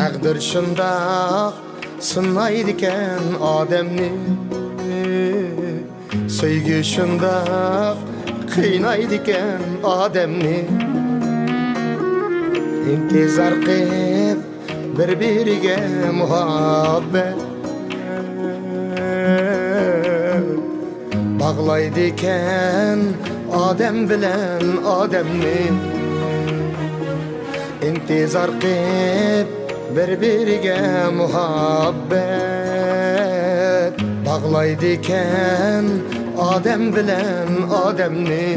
Taqdir shundoq sinaydi ekan odamni, sevgi shundoq qiynaydi ekan odamni. İntizar qilib bir-biriga muhabbat bağlaydı ekan odam bilan odamni. İntizar qilib bir-biriga muhabbat bağlaydı ekan odam bilan odamni.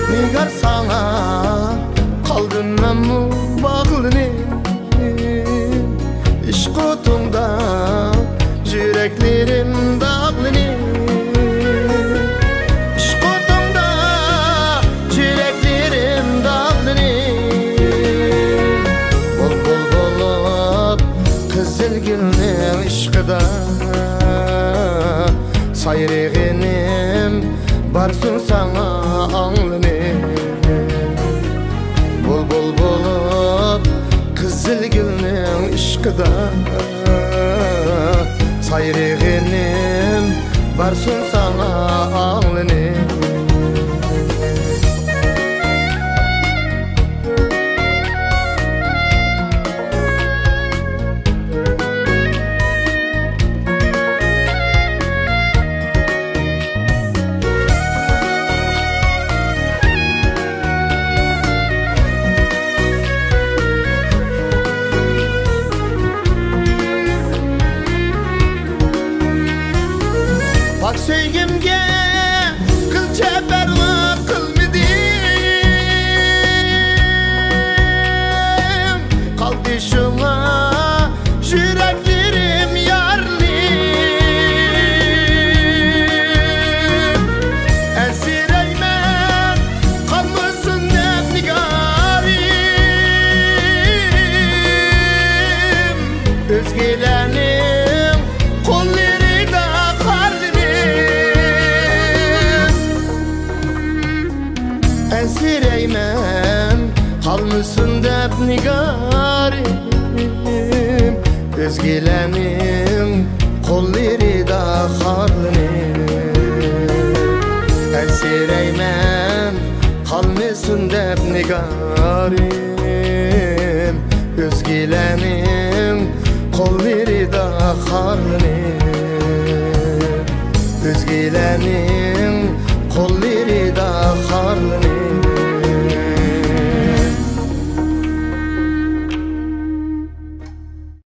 Nigar sana qaldim men bağlanib, ishq o'tunda yüreklerim dağlanib, ishq o'tunda yüreklerim dağlanib. Bul bo'lib qizil gulning ishqida sayrag'inim barsin sana anglanib. Bul bo'lib qizil gulning ishqida sayrag'inim barsin sana anglanib. Bak sevgimge qilcha parvo qilmadim, qaldi shunga yuraklerim yarlim. Ensirayman qolmasin deb nigorim, o'zgalarning qo'llarida ensirayman qalmasin deb nigorim, o'zgalarning qo'llarida xorlanib. Ensirayman qalmasin deb nigorim, o'zgalarning qo'llarida xorlanib, o'zgalarning